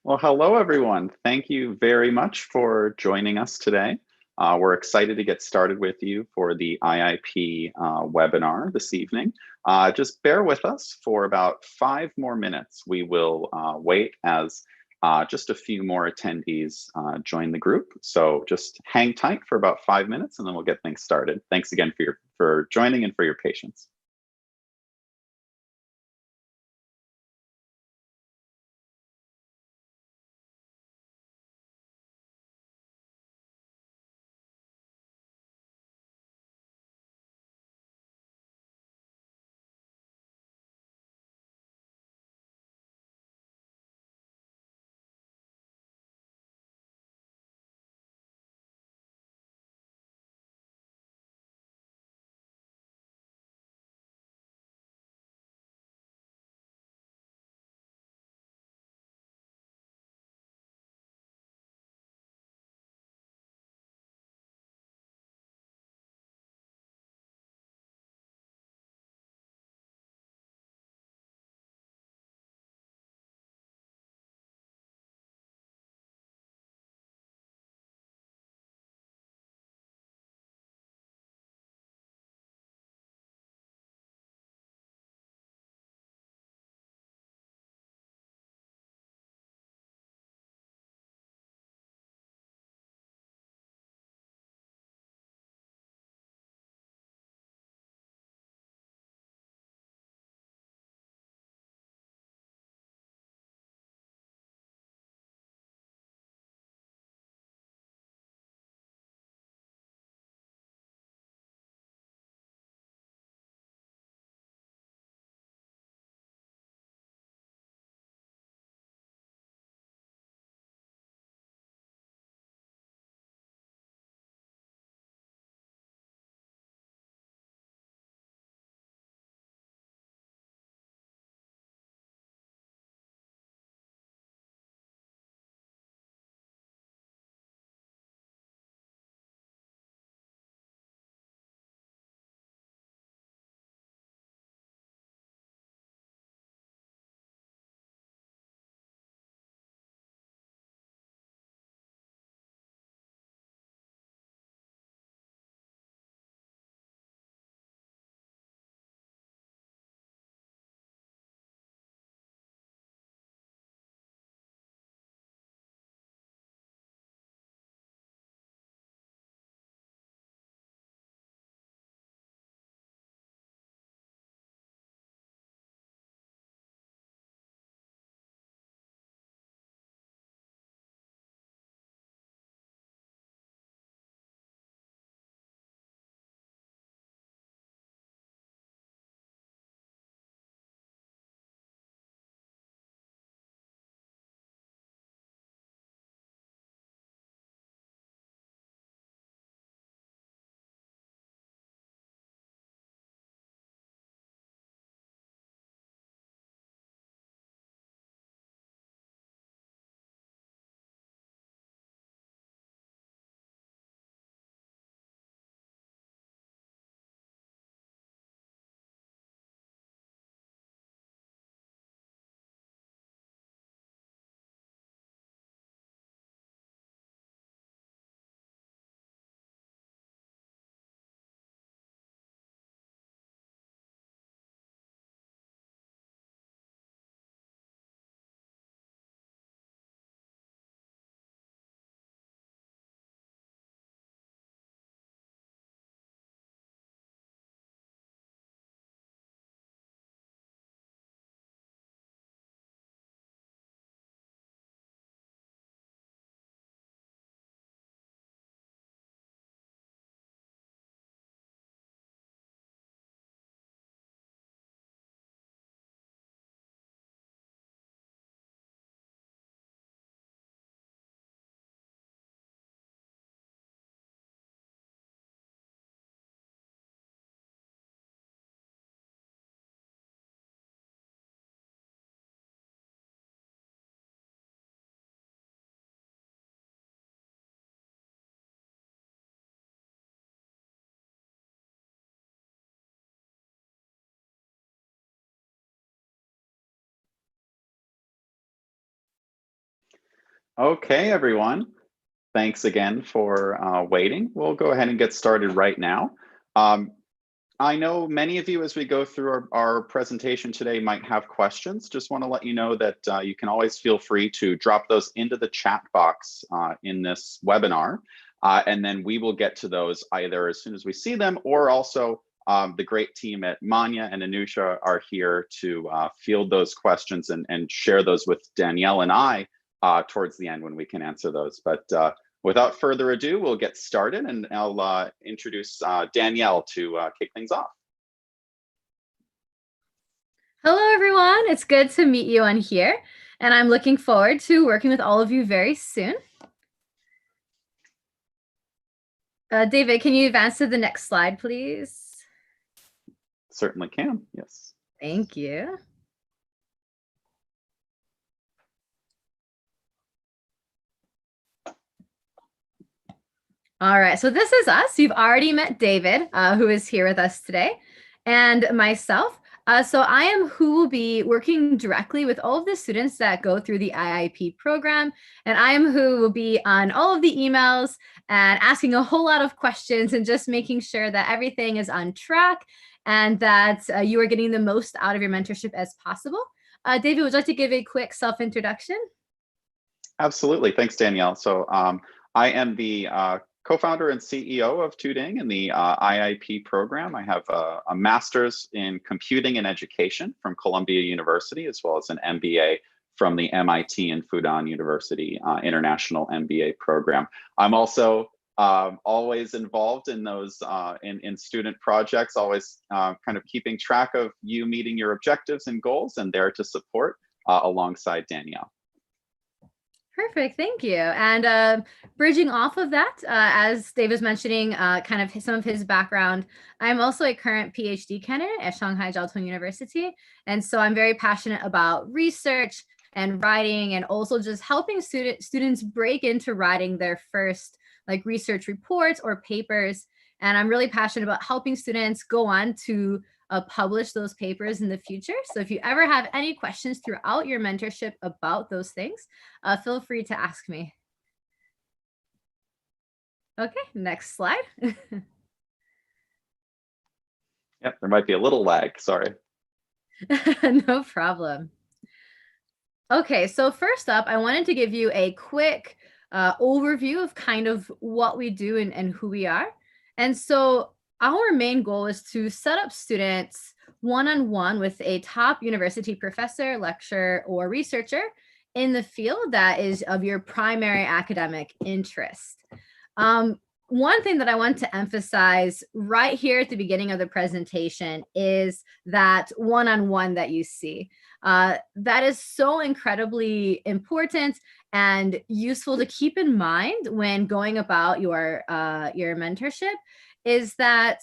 Well, hello, everyone. Thank you very much for joining us today. We're excited to get started with you for the IIP webinar this evening. Just bear with us for about 5 more minutes. We will wait as just a few more attendees join the group. So just hang tight for about 5 minutes and then we'll get things started. Thanks again for joining and for your patience. Okay, everyone. Thanks again for waiting. We'll go ahead and get started right now. Um, I know many of you, as we go through our presentation today, might have questions. Just want to let you know that you can always feel free to drop those into the chat box in this webinar. And then we will get to those either as soon as we see them, or also the great team at Manya and Anusha are here to field those questions and share those with Danielle and I towards the end when we can answer those. But without further ado, we'll get started, and I'll introduce Danielle to kick things off. Hello, everyone. It's good to meet you on here, and I'm looking forward to working with all of you very soon. David, can you advance to the next slide, please? Certainly can, yes. Thank you. All right, so this is us. You've already met David, who is here with us today, and myself. So I am who will be working directly with all of the students that go through the IIP program, and I am who will be on all of the emails and asking a whole lot of questions and just making sure that everything is on track and that you are getting the most out of your mentorship as possible. David, would you like to give a quick self-introduction? Absolutely, thanks, Danielle. So I am the co-founder and CEO of Tuding in the IIP program. I have a master's in computing and education from Columbia University, as well as an MBA from the MIT and Fudan University International MBA program. I'm also always involved in those in student projects, always kind of keeping track of you meeting your objectives and goals, and there to support alongside Danielle. Perfect, thank you. And bridging off of that, as Dave was mentioning, kind of some of his background, I'm also a current PhD candidate at Shanghai Jiao Tong University. And so I'm very passionate about research and writing, and also just helping students break into writing their first research reports or papers. And I'm really passionate about helping students go on to publish those papers in the future. So if you ever have any questions throughout your mentorship about those things, feel free to ask me. Okay, next slide. Yep, there might be a little lag, sorry. No problem. Okay, so first up, I wanted to give you a quick overview of kind of what we do and who we are. And so our main goal is to set up students one-on-one with a top university professor, lecturer, or researcher in the field that is of your primary academic interest. One thing that I want to emphasize right here at the beginning of the presentation is that one-on-one that you see. That is so incredibly important and useful to keep in mind when going about your mentorship, is that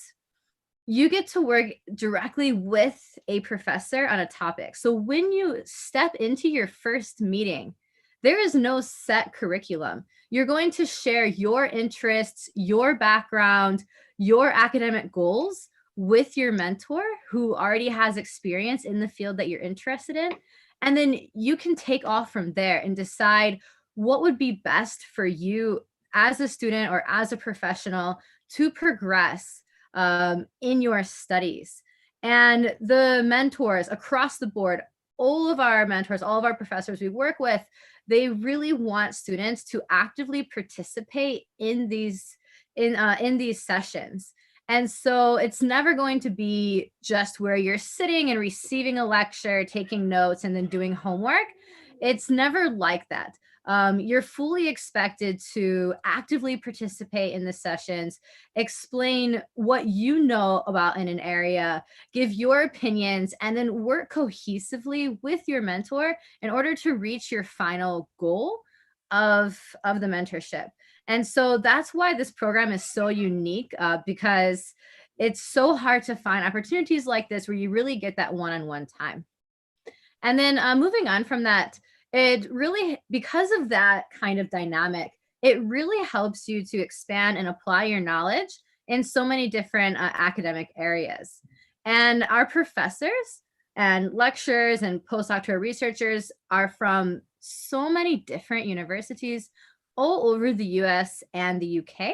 you get to work directly with a professor on a topic. So when you step into your first meeting, there is no set curriculum. You're going to share your interests, your background, your academic goals with your mentor who already has experience in the field that you're interested in. And then you can take off from there and decide what would be best for you as a student or as a professional to progress in your studies. And the mentors across the board, all of our mentors, all of our professors we work with, they really want students to actively participate in these sessions. And so it's never going to be just where you're sitting and receiving a lecture, taking notes, and then doing homework. It's never like that. You're fully expected to actively participate in the sessions, explain what you know about in an area, give your opinions, and then work cohesively with your mentor in order to reach your final goal of the mentorship. And so that's why this program is so unique, because it's so hard to find opportunities like this where you really get that one-on-one time. And then moving on from that, it really, because of that kind of dynamic, it really helps you to expand and apply your knowledge in so many different academic areas. And our professors and lecturers and postdoctoral researchers are from so many different universities all over the US and the UK.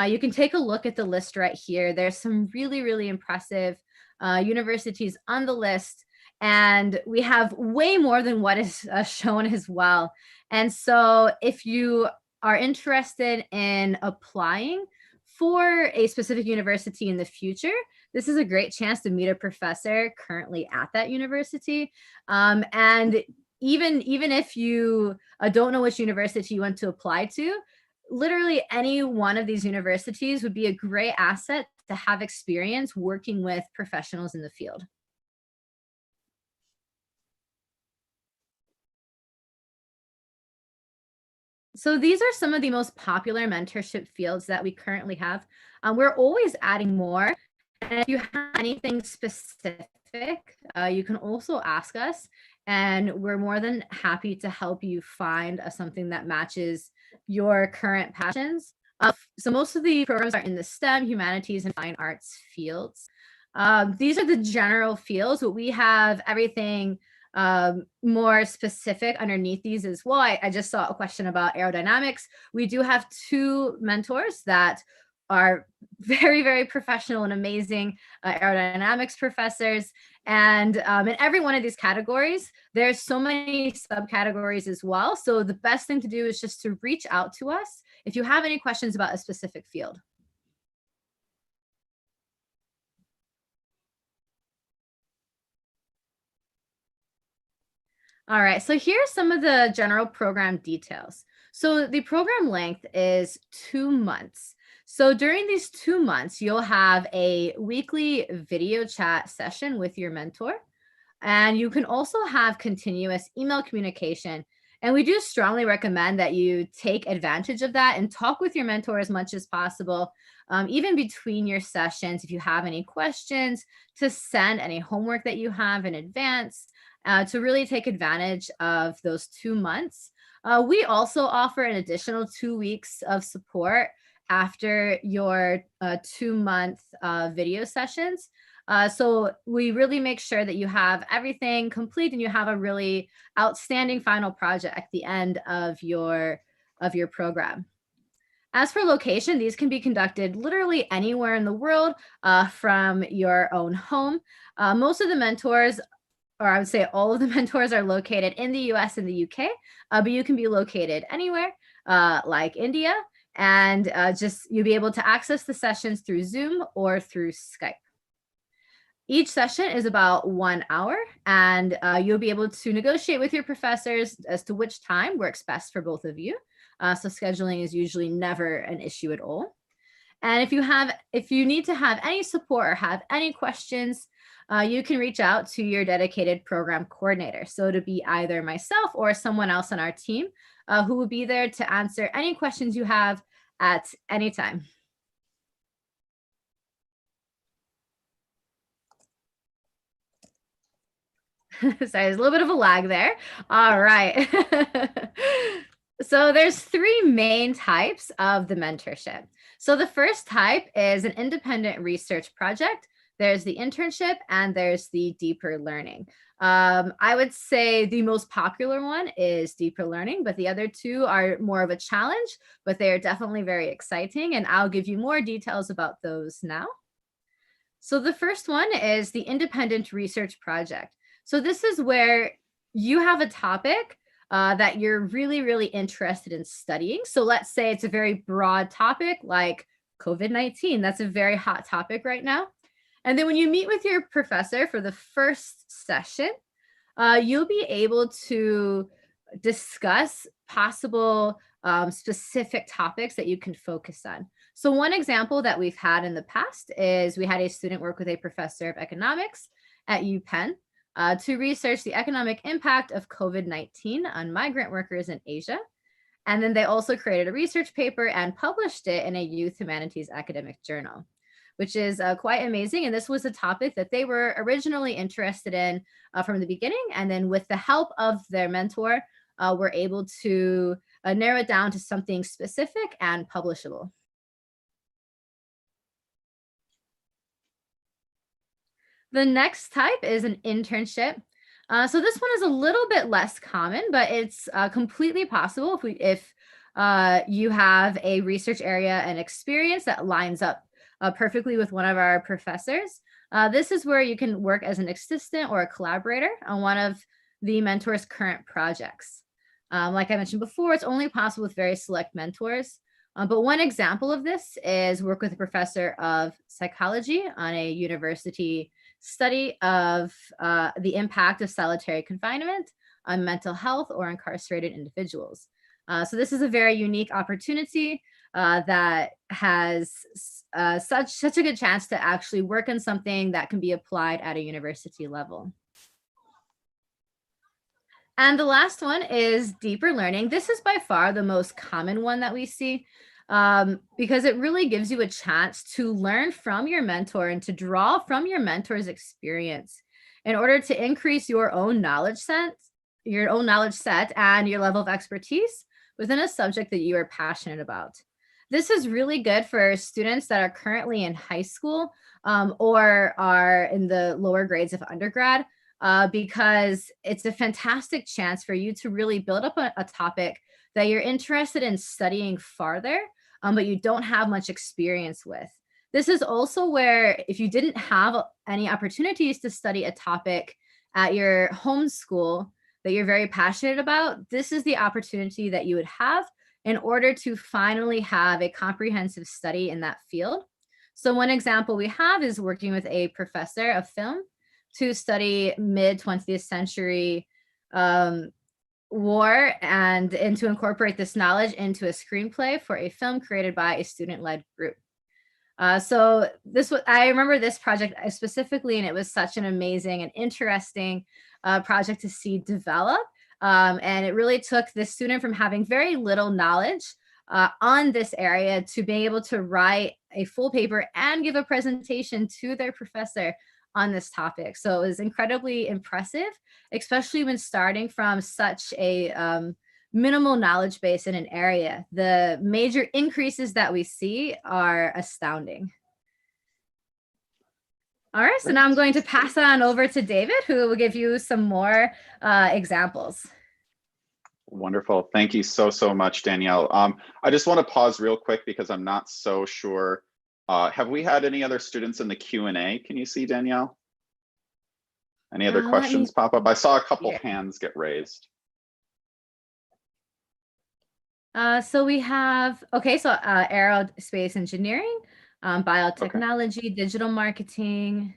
You can take a look at the list right here. There's some really, really impressive universities on the list, and we have way more than what is shown as well. And so, if you are interested in applying for a specific university in the future, this is a great chance to meet a professor currently at that university. And even if you don't know which university you want to apply to, literally any one of these universities would be a great asset to have experience working with professionals in the field. So these are some of the most popular mentorship fields that we currently have. We're always adding more. And if you have anything specific, you can also ask us, and we're more than happy to help you find something that matches your current passions. So most of the programs are in the STEM, humanities, and fine arts fields. These are the general fields, but we have everything more specific underneath these as well. I just saw a question about aerodynamics. We do have two mentors that are very, very professional and amazing aerodynamics professors. And in every one of these categories, there's so many subcategories as well. So the best thing to do is just to reach out to us if you have any questions about a specific field. All right, so here's some of the general program details. So the program length is 2 months. So during these 2 months, you'll have a weekly video chat session with your mentor. And you can also have continuous email communication. And we do strongly recommend that you take advantage of that and talk with your mentor as much as possible, even between your sessions. If you have any questions, to send any homework that you have in advance, to really take advantage of those 2 months. We also offer an additional 2 weeks of support after your 2 month video sessions. So we really make sure that you have everything complete and you have a really outstanding final project at the end of your program. As for location, these can be conducted literally anywhere in the world, from your own home. Most of the mentors, or I would say all of the mentors, are located in the US and the UK, but you can be located anywhere, like India, and just you'll be able to access the sessions through Zoom or through Skype. Each session is about 1 hour, and you'll be able to negotiate with your professors as to which time works best for both of you. So scheduling is usually never an issue at all. And if you need to have any support or have any questions, you can reach out to your dedicated program coordinator. So to be either myself or someone else on our team, who will be there to answer any questions you have at any time. Sorry, there's a little bit of a lag there. All right. So there's three main types of the mentorship. So the first type is an independent research project. There's the internship and there's the deeper learning. I would say the most popular one is deeper learning, but the other two are more of a challenge, but they are definitely very exciting. And I'll give you more details about those now. So the first one is the independent research project. So this is where you have a topic that you're really, really interested in studying. So let's say it's a very broad topic like COVID-19. That's a very hot topic right now. And then when you meet with your professor for the first session, you'll be able to discuss possible specific topics that you can focus on. So one example that we've had in the past is we had a student work with a professor of economics at UPenn to research the economic impact of COVID-19 on migrant workers in Asia. And then they also created a research paper and published it in a youth humanities academic journal, which is quite amazing. And this was a topic that they were originally interested in from the beginning. And then with the help of their mentor, were able to narrow it down to something specific and publishable. The next type is an internship. So this one is a little bit less common, but it's completely possible if you have a research area and experience that lines up perfectly with one of our professors. This is where you can work as an assistant or a collaborator on one of the mentor's current projects. Like I mentioned before, it's only possible with very select mentors. But one example of this is work with a professor of psychology on a university study of the impact of solitary confinement on mental health or incarcerated individuals. So this is a very unique opportunity that has such a good chance to actually work on something that can be applied at a university level. And the last one is deeper learning. This is by far the most common one that we see because it really gives you a chance to learn from your mentor and to draw from your mentor's experience in order to increase your own knowledge set and your level of expertise within a subject that you are passionate about. This is really good for students that are currently in high school or are in the lower grades of undergrad because it's a fantastic chance for you to really build up a topic that you're interested in studying farther, but you don't have much experience with. This is also where if you didn't have any opportunities to study a topic at your home school that you're very passionate about, this is the opportunity that you would have in order to finally have a comprehensive study in that field. So one example we have is working with a professor of film to study mid 20th century war and to incorporate this knowledge into a screenplay for a film created by a student-led group. So I remember this project specifically, and it was such an amazing and interesting project to see develop. And it really took this student from having very little knowledge on this area to being able to write a full paper and give a presentation to their professor on this topic. So it was incredibly impressive, especially when starting from such a minimal knowledge base in an area. The major increases that we see are astounding. All right, so now I'm going to pass on over to David, who will give you some more examples. Wonderful. Thank you so much, Danielle. I just want to pause real quick because I'm not so sure. Have we had any other students in the Q&A? Can you see, Danielle? Any other questions pop up? I saw a couple hands get raised. So we have, aerospace engineering, biotechnology, digital marketing,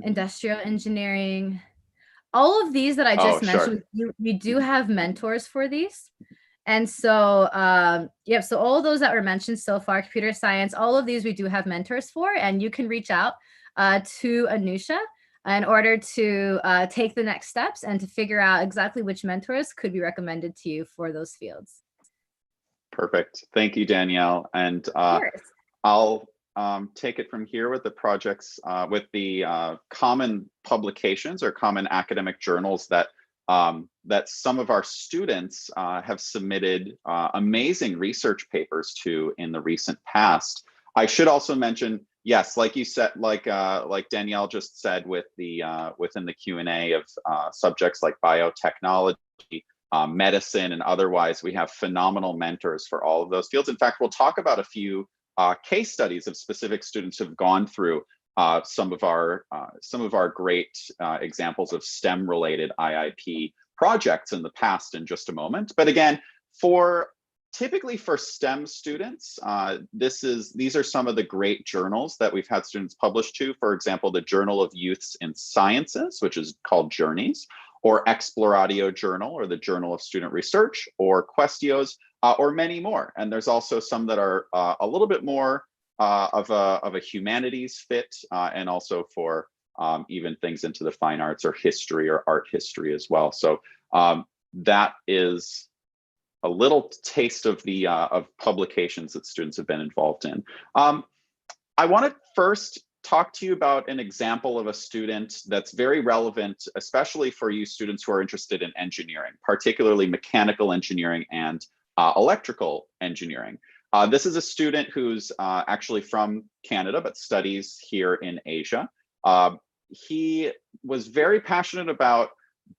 industrial engineering. All of these that I just mentioned, we do have mentors for these. And so, so all of those that were mentioned so far, computer science, all of these we do have mentors for, and you can reach out to Anusha in order to take the next steps and to figure out exactly which mentors could be recommended to you for those fields. Perfect. Thank you, Danielle. And I'll take it from here with the projects, with the common publications or common academic journals that that some of our students have submitted amazing research papers to in the recent past. I should also mention, yes, like you said, like Danielle just said, with the within the Q&A of subjects like biotechnology, medicine, and otherwise, we have phenomenal mentors for all of those fields. In fact, we'll talk about a few case studies of specific students who've gone through some of our great examples of STEM-related IIP projects in the past in just a moment. But again, typically for STEM students, these are some of the great journals that we've had students publish to. For example, the Journal of Youths in Sciences, which is called Journeys, or Exploratio Journal, or the Journal of Student Research, or Questios, or many more. And there's also some that are a little bit more of a humanities fit, and also for even things into the fine arts or history or art history as well. So that is a little taste of the of publications that students have been involved in. I want to first talk to you about an example of a student that's very relevant, especially for you students who are interested in engineering, particularly mechanical engineering and electrical engineering. This is a student who's actually from Canada, but studies here in Asia. He was very passionate about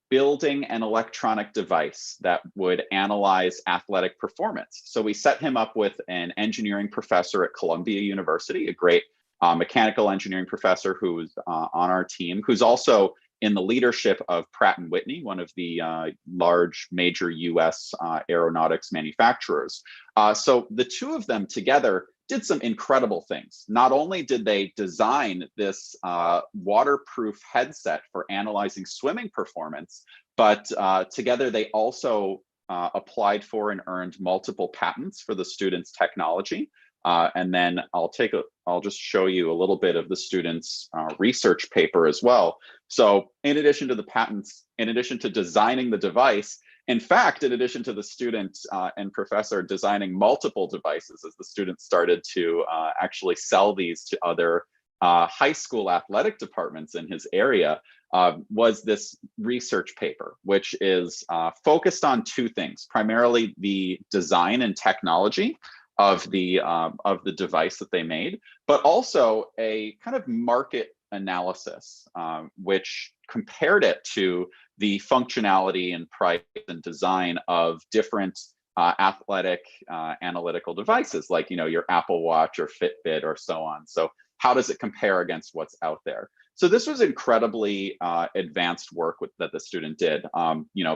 building an electronic device that would analyze athletic performance. So we set him up with an engineering professor at Columbia University, a great mechanical engineering professor who's on our team, who's also in the leadership of Pratt & Whitney, one of the large major US aeronautics manufacturers. So the two of them together did some incredible things. Not only did they design this waterproof headset for analyzing swimming performance, but together they also applied for and earned multiple patents for the students' technology. And then I'll just show you a little bit of the students' research paper as well. So in addition to the patents, in addition to designing the device, in fact, in addition to the student and professor designing multiple devices, as the students started to actually sell these to other high school athletic departments in his area, was this research paper, which is focused on two things: primarily the design and technology of the device that they made, but also a kind of market analysis, which compared it to the functionality and price and design of different athletic analytical devices, like your Apple Watch or Fitbit or so on. So how does it compare against what's out there? So this was incredibly advanced work that the student did.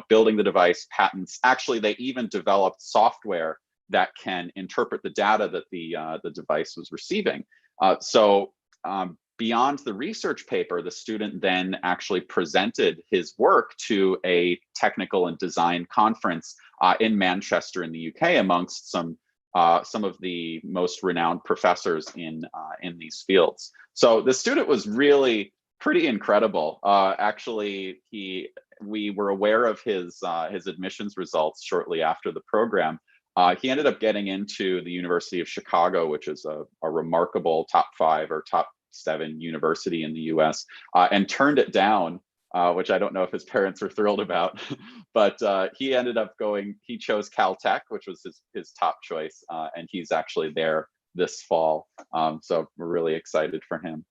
Building the device, patents. Actually, they even developed software that can interpret the data that the device was receiving. Beyond the research paper, the student then actually presented his work to a technical and design conference in Manchester in the UK, amongst some of the most renowned professors in these fields. So the student was really pretty incredible. Actually, we were aware of his admissions results shortly after the program. He ended up getting into the University of Chicago, which is a remarkable top 5 or top 7 university in the US, and turned it down, which I don't know if his parents were thrilled about. But he ended up he chose Caltech, which was his top choice, and he's actually there this fall. So we're really excited for him.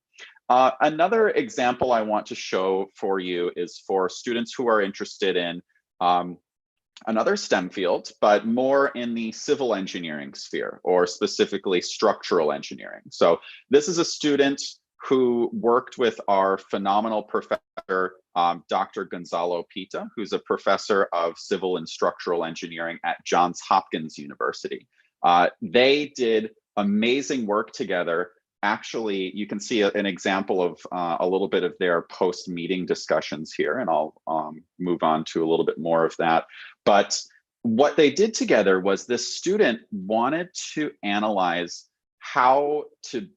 Another example I want to show for you is for students who are interested in another STEM field, but more in the civil engineering sphere, or specifically structural engineering. So this is a student who worked with our phenomenal professor, Dr. Gonzalo Pita, who's a professor of civil and structural engineering at Johns Hopkins University. They did amazing work together. Actually, you can see an example of a little bit of their post-meeting discussions here, and I'll move on to a little bit more of that. But what they did together was this student wanted to analyze how to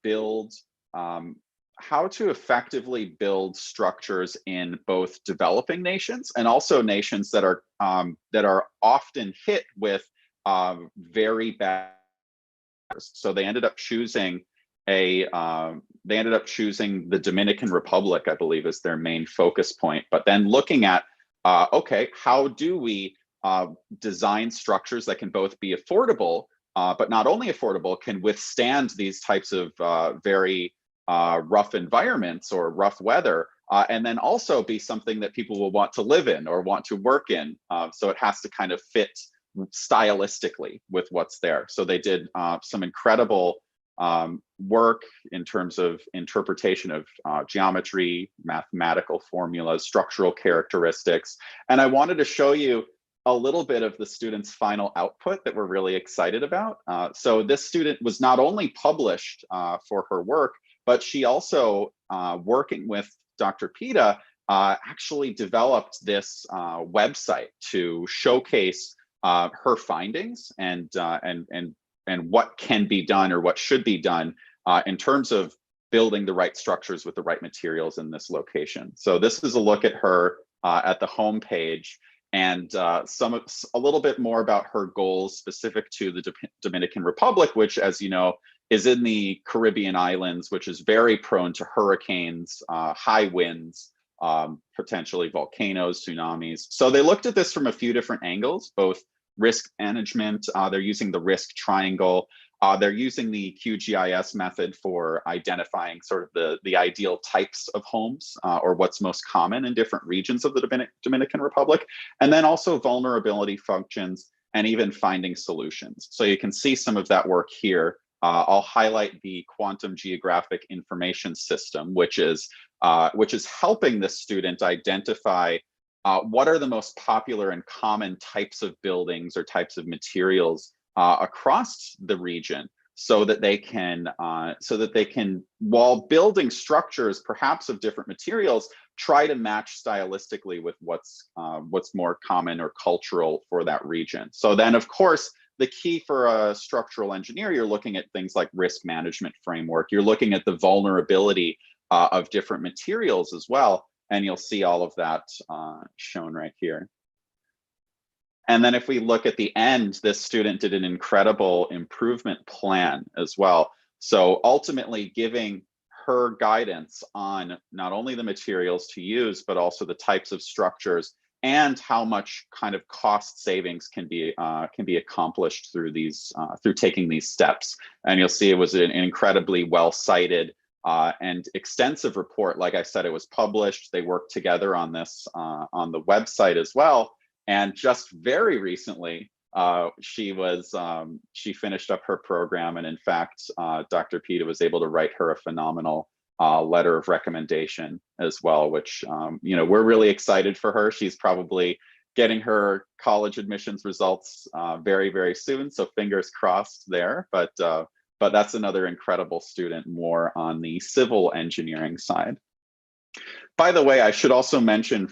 effectively build structures in both developing nations and also nations that are often hit with very bad. So they ended up choosing the Dominican Republic, I believe, as their main focus point. But then looking at, okay, how do we design structures that can both be affordable, but not only affordable, can withstand these types of very rough environments or rough weather, and then also be something that people will want to live in or want to work in. So it has to kind of fit stylistically with what's there. So they did some incredible work in terms of interpretation of geometry, mathematical formulas, structural characteristics. And I wanted to show you a little bit of the student's final output that we're really excited about. So this student was not only published for her work, but she also, working with Dr. Pita, actually developed this website to showcase her findings and what can be done or what should be done in terms of building the right structures with the right materials in this location. So this is a look at her at the home page, and a little bit more about her goals specific to the Dominican Republic, which, as you know, is in the Caribbean islands, which is very prone to hurricanes, high winds, potentially volcanoes, tsunamis. So they looked at this from a few different angles, both risk management. They're using the risk triangle. They're using the QGIS method for identifying sort of the ideal types of homes or what's most common in different regions of the Dominican Republic, and then also vulnerability functions and even finding solutions. So you can see some of that work here. I'll highlight the quantum geographic information system, which is helping the student identify what are the most popular and common types of buildings or types of materials across the region, so that they can while building structures perhaps of different materials, try to match stylistically with what's more common or cultural for that region. So then, of course, the key for a structural engineer, you're looking at things like risk management framework. You're looking at the vulnerability of different materials as well. And you'll see all of that shown right here. And then if we look at the end, this student did an incredible improvement plan as well. So ultimately giving her guidance on not only the materials to use, but also the types of structures and how much kind of cost savings can be accomplished through through taking these steps. And you'll see it was an incredibly well cited and extensive report. Like I said, it was published. They worked together on this on the website as well. And just very recently, she finished up her program, and in fact, Dr. Pita was able to write her a phenomenal letter of recommendation as well, which we're really excited for her. She's probably getting her college admissions results very, very soon, so fingers crossed there. But that's another incredible student, more on the civil engineering side. By the way, I should also mention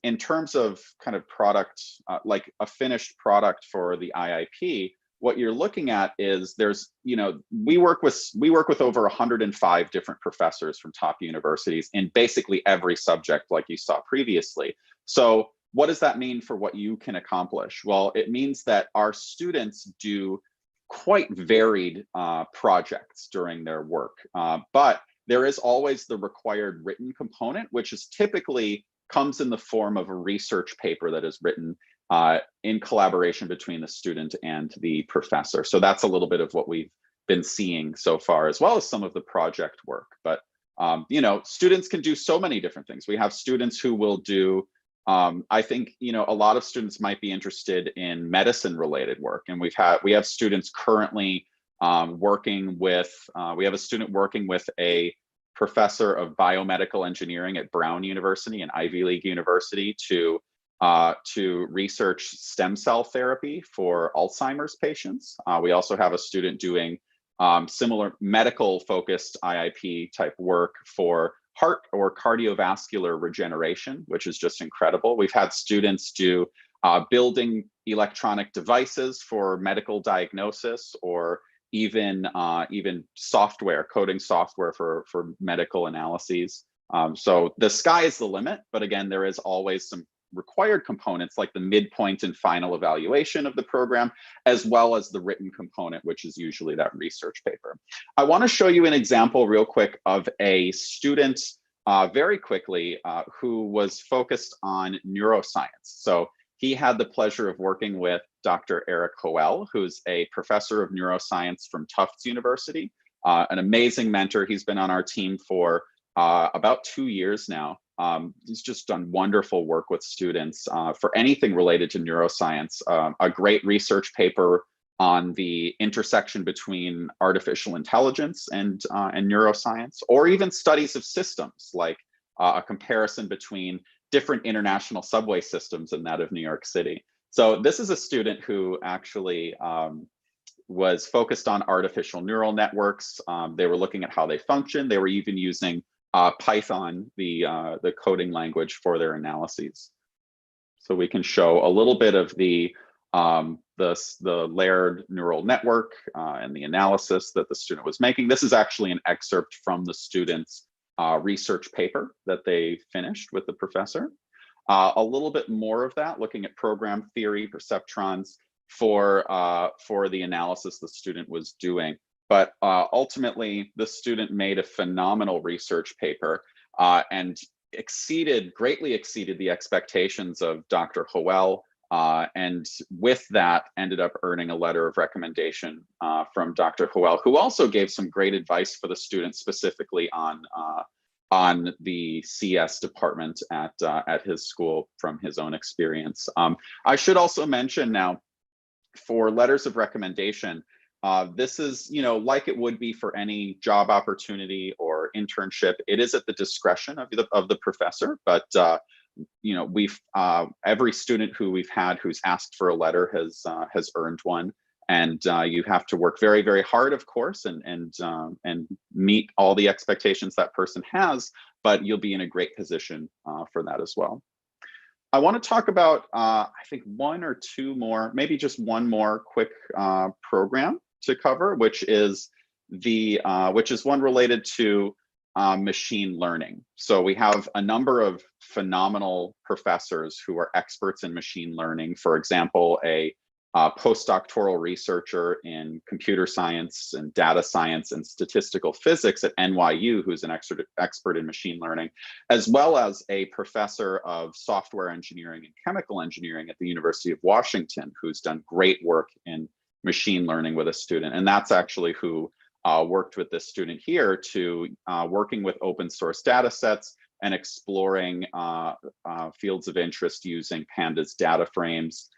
in terms of kind of product, like a finished product for the IIP, what you're looking at is we work with over 105 different professors from top universities in basically every subject, like you saw previously. So what does that mean for what you can accomplish? Well, it means that our students do quite varied projects during their work, but there is always the required written component, which is typically comes in the form of a research paper that is written in collaboration between the student and the professor. So that's a little bit of what we've been seeing so far, as well as some of the project work. But students can do so many different things. We have students who will do, I think, a lot of students might be interested in medicine related work. And we have students currently working with, we have a student working with a professor of biomedical engineering at Brown University, an Ivy League university, to research stem cell therapy for Alzheimer's patients. We also have a student doing similar medical focused IIP type work for heart or cardiovascular regeneration, which is just incredible. We've had students do building electronic devices for medical diagnosis, or even software, coding software for medical analyses. So the sky is the limit, but again, there is always some required components like the midpoint and final evaluation of the program, as well as the written component, which is usually that research paper. I want to show you an example real quick of a student very quickly who was focused on neuroscience. So he had the pleasure of working with Dr. Eric Hoel, who's a professor of neuroscience from Tufts University, an amazing mentor. He's been on our team for about 2 years now. He's just done wonderful work with students for anything related to neuroscience. A great research paper on the intersection between artificial intelligence and neuroscience, or even studies of systems, like a comparison between different international subway systems and that of New York City. So this is a student who actually was focused on artificial neural networks. They were looking at how they function. They were even using Python, the coding language, for their analyses. So we can show a little bit of the layered neural network and the analysis that the student was making. This is actually an excerpt from the student's research paper that they finished with the professor. A little bit more of that, looking at program theory, perceptrons for the analysis the student was doing. But ultimately, the student made a phenomenal research paper and greatly exceeded the expectations of Dr. Hoel And with that, ended up earning a letter of recommendation from Dr. Hoel, who also gave some great advice for the students specifically on the CS department at his school from his own experience. I should also mention now, for letters of recommendation, this is, like it would be for any job opportunity or internship, it is at the discretion of the professor, but we've every student who we've had who's asked for a letter has earned one, and you have to work very, very hard, of course, and meet all the expectations that person has, but you'll be in a great position for that as well. I want to talk about I think one or two more, maybe just one more quick program to cover, which is one related to machine learning. So we have a number of phenomenal professors who are experts in machine learning. For example, a postdoctoral researcher in computer science and data science and statistical physics at NYU, who's an expert in machine learning, as well as a professor of software engineering and chemical engineering at the University of Washington, who's done great work in machine learning with a student. And that's actually who worked with this student here to working with open source data sets and exploring fields of interest using pandas data frames,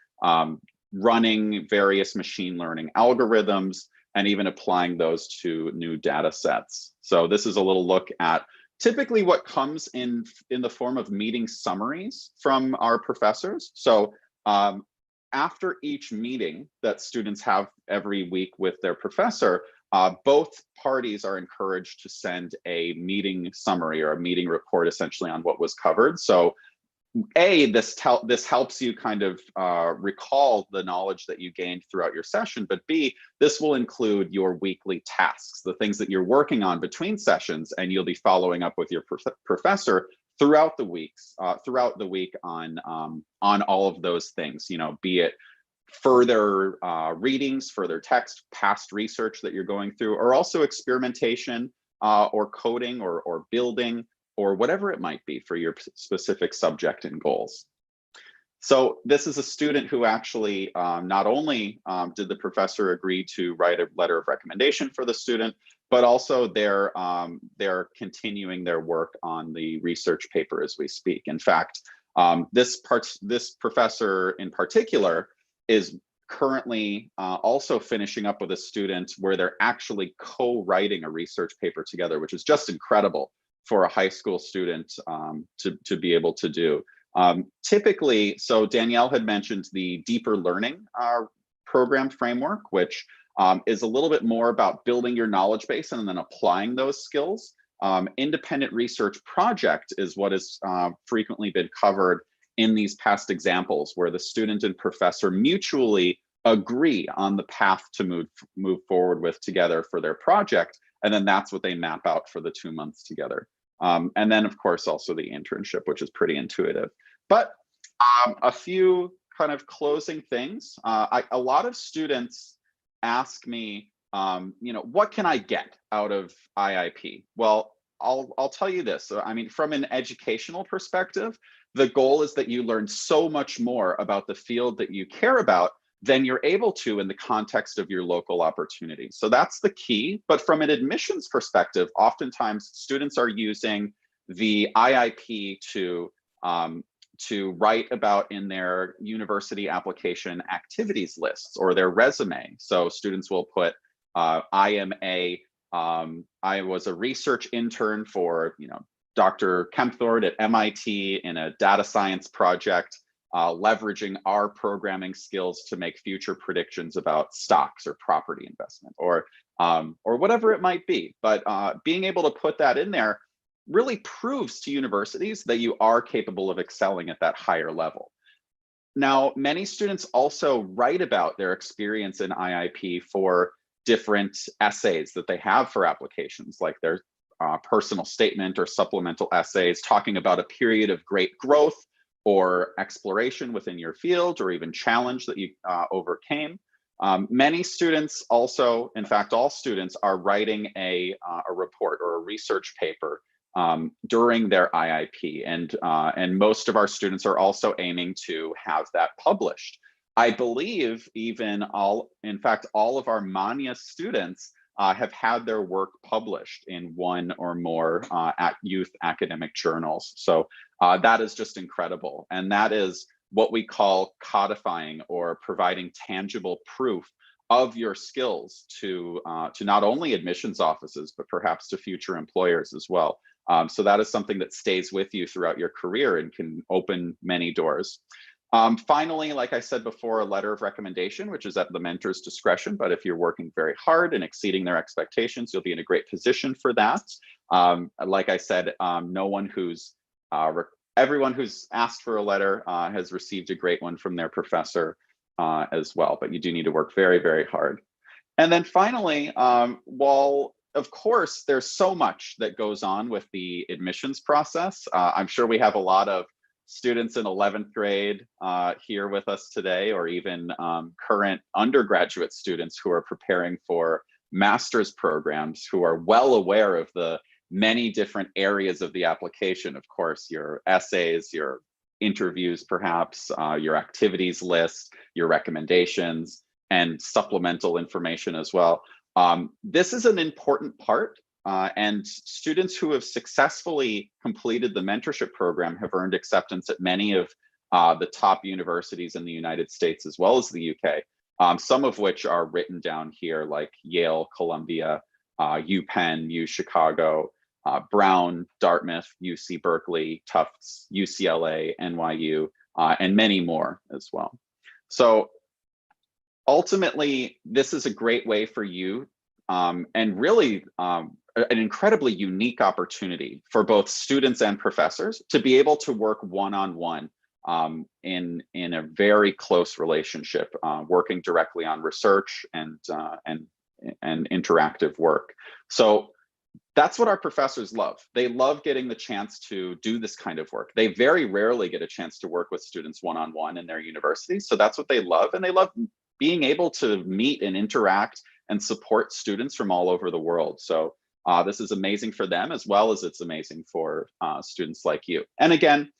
running various machine learning algorithms, and even applying those to new data sets. So this is a little look at typically what comes in the form of meeting summaries from our professors. So after each meeting that students have every week with their professor, both parties are encouraged to send a meeting summary or a meeting report essentially on what was covered. So this helps you kind of recall the knowledge that you gained throughout your session, but B, this will include your weekly tasks, the things that you're working on between sessions, and you'll be following up with your professor throughout the week on all of those things, be it further readings, further text, past research that you're going through, or also experimentation or coding or building, or whatever it might be for your specific subject and goals. So this is a student who actually not only did the professor agree to write a letter of recommendation for the student, but also they're continuing their work on the research paper as we speak. In fact, this professor in particular is currently also finishing up with a student where they're actually co-writing a research paper together, which is just incredible for a high school student to be able to do. Typically, so Danielle had mentioned the deeper learning program framework, which is a little bit more about building your knowledge base and then applying those skills. Independent research project is what has frequently been covered in these past examples, where the student and professor mutually agree on the path to move forward with together for their project, and then that's what they map out for the 2 months together. And then, of course, also the internship, which is pretty intuitive. But a few kind of closing things. A lot of students ask me, what can I get out of IIP? Well, I'll tell you this. I mean, from an educational perspective, the goal is that you learn so much more about the field that you care about than you're able to in the context of your local opportunity. So that's the key. But from an admissions perspective, oftentimes students are using the IIP to write about in their university application activities lists or their resume. So students will put, I was a research intern for, Dr. Kempthorne at MIT in a data science project, leveraging our programming skills to make future predictions about stocks or property investment or whatever it might be. But being able to put that in there really proves to universities that you are capable of excelling at that higher level. Now, many students also write about their experience in IIP for different essays that they have for applications, like their personal statement or supplemental essays talking about a period of great growth or exploration within your field, or even challenge that you overcame. Many students also, in fact, all students are writing a report or a research paper during their IIP. And most of our students are also aiming to have that published. I believe in fact, all of our Manya students have had their work published in one or more youth academic journals. So that is just incredible. And that is what we call codifying, or providing tangible proof of your skills to not only admissions offices, but perhaps to future employers as well. So that is something that stays with you throughout your career and can open many doors. Finally, like I said before, a letter of recommendation, which is at the mentor's discretion. But if you're working very hard and exceeding their expectations, you'll be in a great position for that. Like I said, everyone who's asked for a letter has received a great one from their professor as well. But you do need to work very, very hard. And then finally, while of course there's so much that goes on with the admissions process, I'm sure we have a lot of students in 11th grade here with us today, or even current undergraduate students who are preparing for master's programs, who are well aware of the many different areas of the application. Of course, your essays, your interviews, perhaps, your activities list, your recommendations, and supplemental information as well. This is an important part. And students who have successfully completed the mentorship program have earned acceptance at many of the top universities in the United States, as well as the UK, some of which are written down here, like Yale, Columbia, UPenn, U Chicago, Brown, Dartmouth, UC Berkeley, Tufts, UCLA, NYU, and many more as well. So ultimately, this is a great way for you, and really an incredibly unique opportunity for both students and professors to be able to work one-on-one in a very close relationship, working directly on research and interactive work. So that's what our professors love. They love getting the chance to do this kind of work. They very rarely get a chance to work with students one-on-one in their universities. So that's what they love. And they love being able to meet and interact and support students from all over the world. So this is amazing for them, as well as it's amazing for students like you. And again,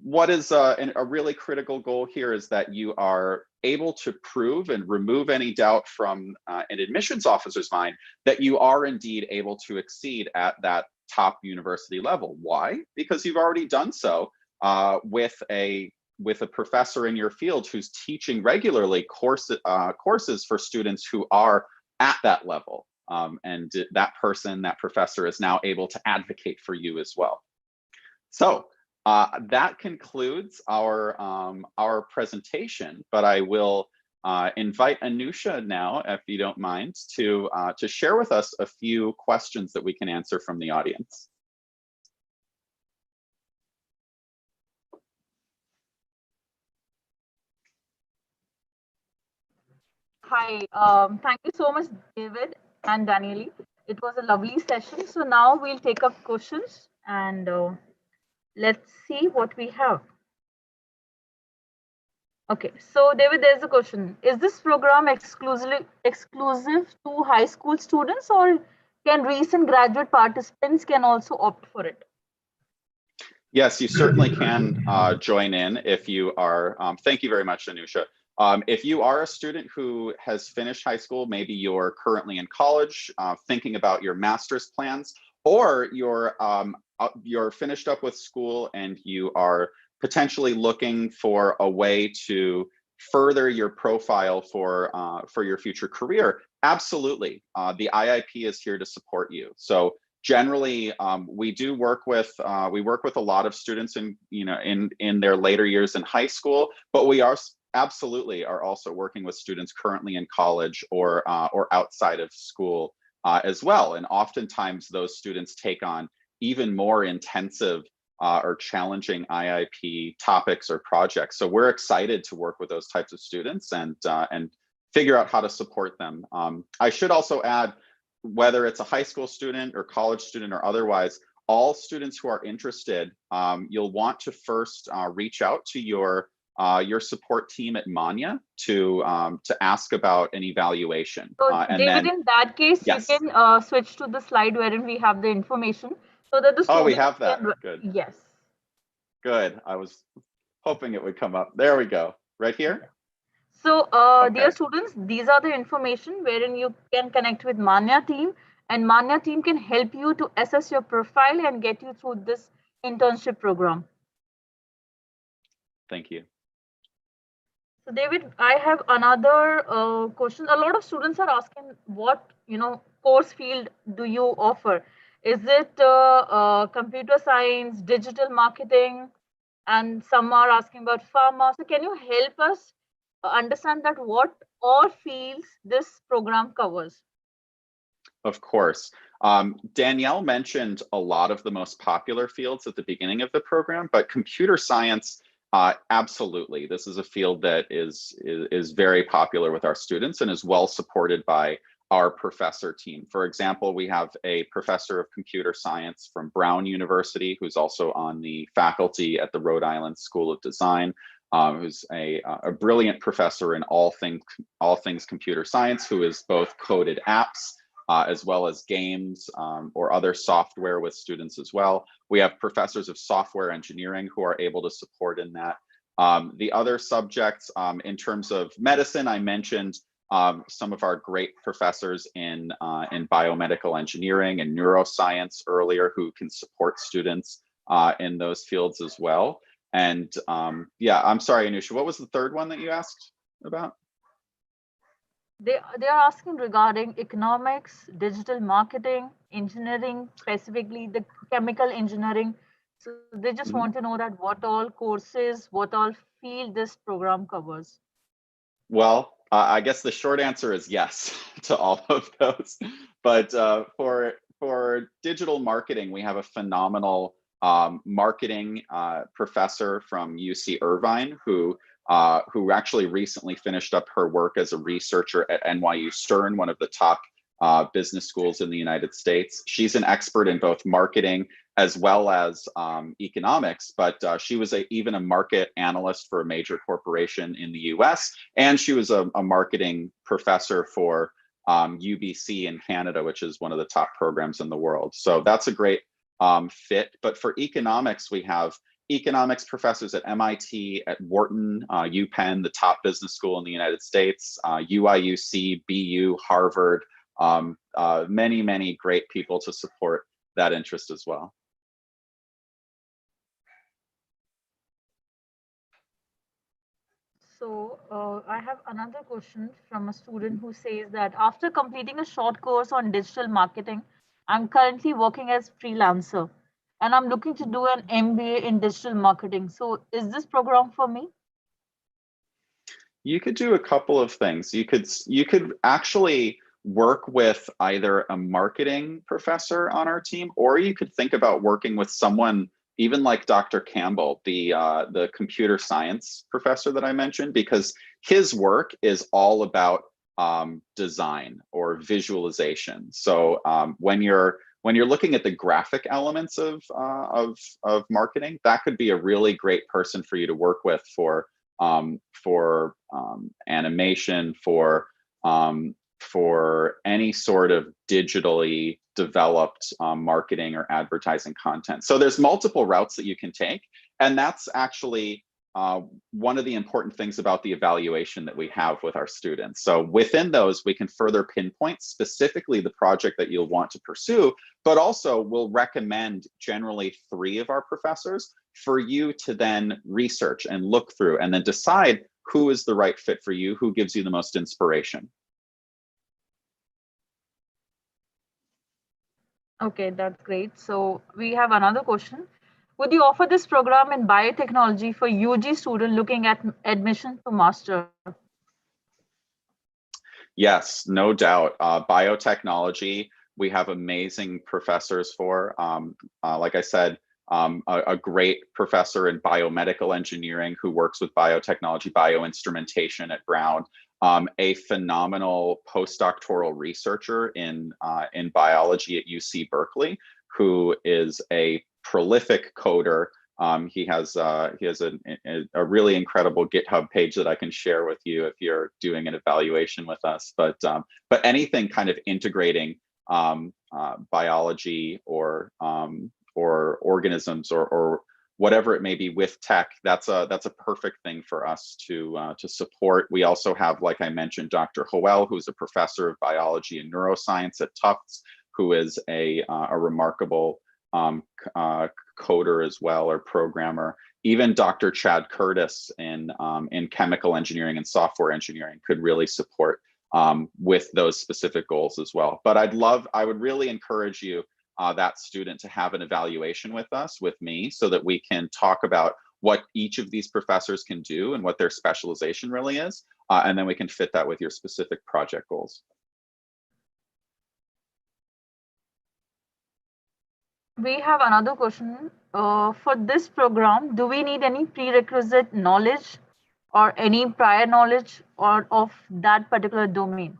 what is a really critical goal here is that you are able to prove and remove any doubt from an admissions officer's mind that you are indeed able to exceed at that top university level. Why? Because you've already done so with a professor in your field who's teaching regularly courses for students who are at that level. And that professor is now able to advocate for you as well. So that concludes our presentation, but I will invite Anusha now, if you don't mind, to share with us a few questions that we can answer from the audience. Hi, thank you so much, David and Daniele. It was a lovely session. So now we'll take up questions and let's see what we have. Okay, so David, there's a question. Is this program exclusive to high school students, or can recent graduate participants can also opt for it? Yes, you certainly can join in if you are. Thank you very much, Anusha. If you are a student who has finished high school, maybe you're currently in college, thinking about your master's plans, or you're finished up with school and you are potentially looking for a way to further your profile for your future career, absolutely. The IIP is here to support you. So generally, we work with a lot of students in their later years in high school, but we are absolutely are also working with students currently in college or outside of school as well. And oftentimes those students take on even more intensive or challenging IIP topics or projects. So we're excited to work with those types of students and figure out how to support them. I should also add, whether it's a high school student or college student or otherwise, all students who are interested, you'll want to first reach out to your support team at Manya to ask about an evaluation. So and David, then, in that case, yes. you can switch to the slide wherein we have the information. so that the Oh, we students have that. can, Good. yes. Good. I was hoping it would come up. There we go. Right here? So, dear Okay. students, these are the information wherein you can connect with Manya team, and Manya team can help you to assess your profile and get you through this internship program. Thank you. So, David, I have another question. A lot of students are asking, what course field do you offer? Is it computer science, digital marketing, and some are asking about pharma. So, can you help us understand that what all fields this program covers? Of course. Danielle mentioned a lot of the most popular fields at the beginning of the program, but computer science, absolutely. This is a field that is very popular with our students and is well supported by our professor team. For example, we have a professor of computer science from Brown University, who's also on the faculty at the Rhode Island School of Design, who's a brilliant professor in all things computer science, who has both coded apps as well as games or other software with students as well. We have professors of software engineering who are able to support in that. The other subjects in terms of medicine, I mentioned some of our great professors in biomedical engineering and neuroscience earlier who can support students in those fields as well. And yeah, I'm sorry, Anusha, what was the third one that you asked about? They are asking regarding economics, digital marketing, engineering, specifically the chemical engineering. So they just want to know that what all courses, what all field this program covers. Well, I guess the short answer is yes to all of those. But for digital marketing, we have a phenomenal marketing professor from UC Irvine who actually recently finished up her work as a researcher at NYU Stern, one of the top business schools in the United States. She's an expert in both marketing as well as economics, but she was even a market analyst for a major corporation in the US, and she was a marketing professor for UBC in Canada, which is one of the top programs in the world. So that's a great fit. But for economics, we have economics professors at MIT, at Wharton, UPenn, the top business school in the United States, UIUC, BU, Harvard, many, many great people to support that interest as well. So I have another question from a student who says that after completing a short course on digital marketing, I'm currently working as freelancer and I'm looking to do an MBA in digital marketing. So is this program for me? You could do a couple of things. You could actually work with either a marketing professor on our team, or you could think about working with someone even like Dr. Campbell, the computer science professor that I mentioned, because his work is all about design or visualization. So when you're looking at the graphic elements of marketing, that could be a really great person for you to work with for animation, for any sort of digitally developed marketing or advertising content. So there's multiple routes that you can take, and that's actually one of the important things about the evaluation that we have with our students. So within those, we can further pinpoint specifically the project that you'll want to pursue, but also we'll recommend generally 3 of our professors for you to then research and look through and then decide who is the right fit for you, who gives you the most inspiration. Okay, that's great. So we have another question. Would you offer this program in biotechnology for UG student looking at admission to master? Yes, no doubt. Biotechnology, we have amazing professors for. Like I said, a great professor in biomedical engineering who works with biotechnology, bioinstrumentation at Brown. A phenomenal postdoctoral researcher in biology at UC Berkeley, who is a prolific coder. He has a really incredible GitHub page that I can share with you if you're doing an evaluation with us. But anything kind of integrating biology or organisms or whatever it may be with tech, that's a perfect thing for us to support. We also have, like I mentioned, Dr. Hoel, who's a professor of biology and neuroscience at Tufts, who is a remarkable coder as well, or programmer. Even Dr. Chad Curtis in chemical engineering and software engineering could really support with those specific goals as well. But I would really encourage you, that student, to have an evaluation with us, with me, so that we can talk about what each of these professors can do and what their specialization really is. And then we can fit that with your specific project goals. We have another question. For this program, do we need any prerequisite knowledge or any prior knowledge or of that particular domain?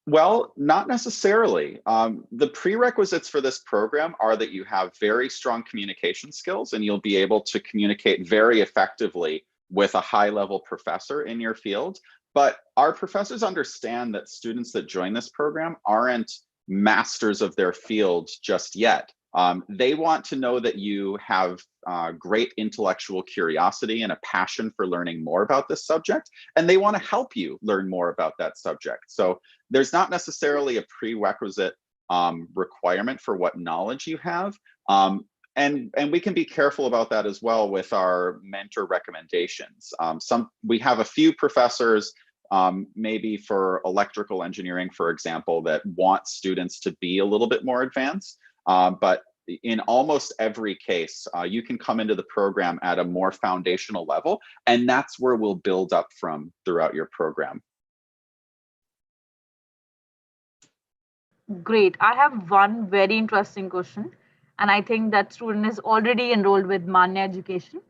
Well, not necessarily. The prerequisites for this program are that you have very strong communication skills, and you'll be able to communicate very effectively with a high-level professor in your field. But our professors understand that students that join this program aren't masters of their field just yet. They want to know that you have great intellectual curiosity and a passion for learning more about this subject, and they want to help you learn more about that subject. So there's not necessarily a prerequisite requirement for what knowledge you have. And we can be careful about that as well with our mentor recommendations. We have a few professors, maybe for electrical engineering, for example, that want students to be a little bit more advanced. But in almost every case, you can come into the program at a more foundational level, and that's where we'll build up from throughout your program. Great. I have one very interesting question, and I think that student is already enrolled with Manya Education.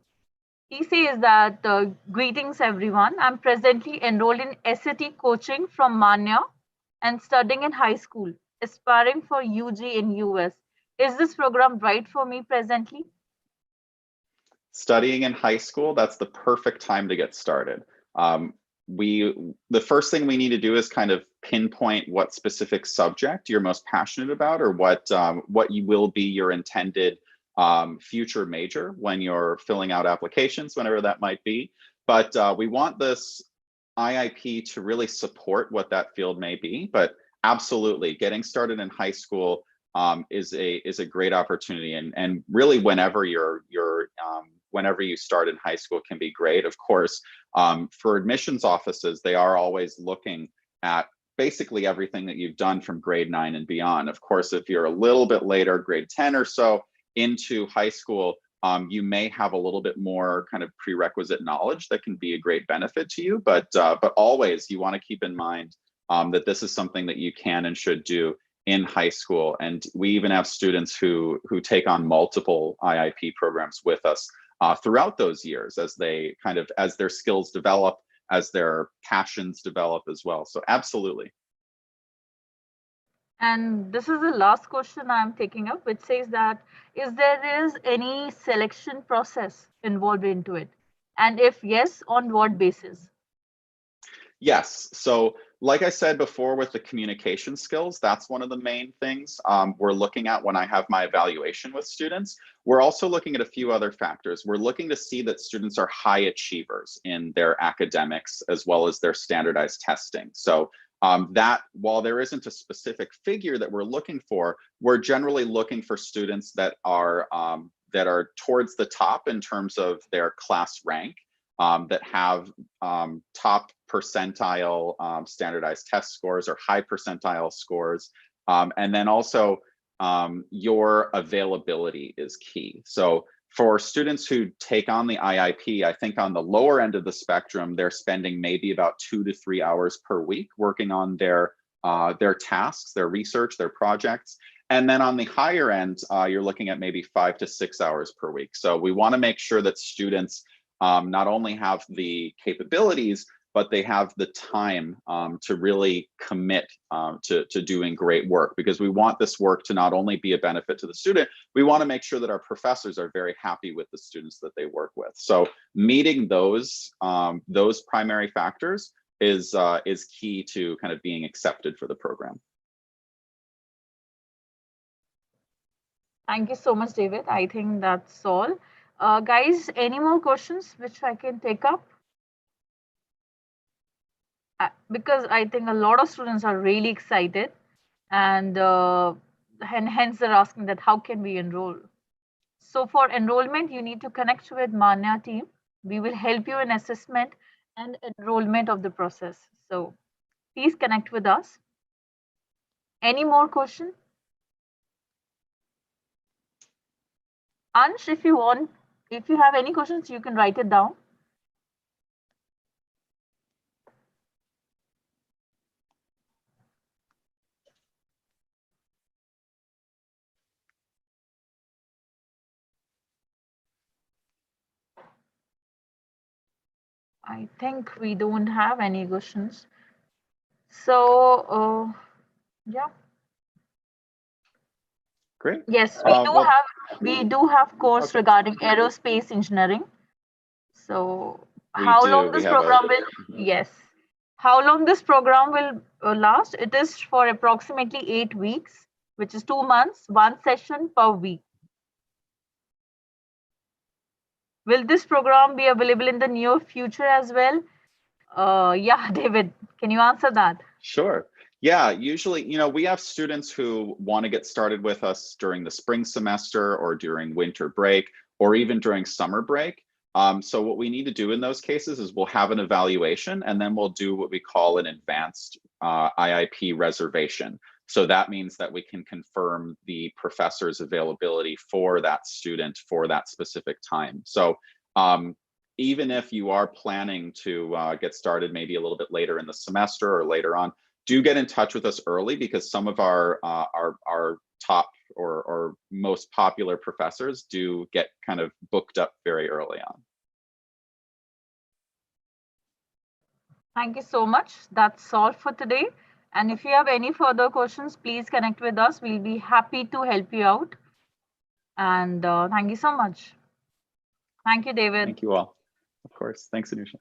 He says that, greetings everyone. I'm presently enrolled in SAT coaching from Manya and studying in high school, aspiring for UG in US. Is this program right for me presently? Studying in high school, that's the perfect time to get started. The first thing we need to do is kind of pinpoint what specific subject you're most passionate about, or what you will be your intended future major when you're filling out applications, whenever that might be. But we want this IIP to really support what that field may be. But absolutely, getting started in high school is a great opportunity, and really whenever whenever you start in high school can be great. Of course, for admissions offices, they are always looking at basically everything that you've done from grade 9 and beyond. Of course, if you're a little bit later, grade 10 or so into high school, you may have a little bit more kind of prerequisite knowledge that can be a great benefit to you. But always, you want to keep in mind that this is something that you can and should do in high school. And we even have students who take on multiple IIP programs with us throughout those years, as their skills develop, as their passions develop as well. So absolutely. And this is the last question I'm taking up, which says that, is there is any selection process involved into it? And if yes, on what basis? Yes. So like I said before, with the communication skills, that's one of the main things we're looking at when I have my evaluation with students. We're also looking at a few other factors. We're looking to see that students are high achievers in their academics as well as their standardized testing. So that while there isn't a specific figure that we're looking for, we're generally looking for students that are towards the top in terms of their class rank, that have top percentile standardized test scores or high percentile scores. And then also your availability is key. So for students who take on the IIP, I think on the lower end of the spectrum, they're spending maybe about 2 to 3 hours per week working on their tasks, their research, their projects. And then on the higher end, you're looking at maybe 5 to 6 hours per week. So we want to make sure that students not only have the capabilities, but they have the time to really commit to doing great work, because we want this work to not only be a benefit to the student, we want to make sure that our professors are very happy with the students that they work with. So meeting those primary factors is key to kind of being accepted for the program. Thank you so much, David. I think that's all. Guys, any more questions which I can take up? Because I think a lot of students are really excited, and hence they're asking that how can we enroll? So for enrollment, you need to connect with Manya team. We will help you in assessment and enrollment of the process. So please connect with us. Any more question? Ansh, if you have any questions, you can write it down. I think we don't have any questions. So, yeah. Great. Yes, we do have course Okay. regarding aerospace engineering. So We how do. long We this have program will? Yes. How long this program will last? It is for approximately 8 weeks, which is 2 months, one session per week. Will this program be available in the near future as well? Yeah, David, can you answer that? Sure. Yeah, usually, we have students who want to get started with us during the spring semester or during winter break or even during summer break. So what we need to do in those cases is we'll have an evaluation and then we'll do what we call an advanced IIP reservation. So that means that we can confirm the professor's availability for that student for that specific time. So even if you are planning to get started maybe a little bit later in the semester or later on, do get in touch with us early because some of our top or most popular professors do get kind of booked up very early on. Thank you so much. That's all for today. And if you have any further questions, please connect with us. We'll be happy to help you out. And thank you so much. Thank you, David. Thank you all. Of course. Thanks, Anusha.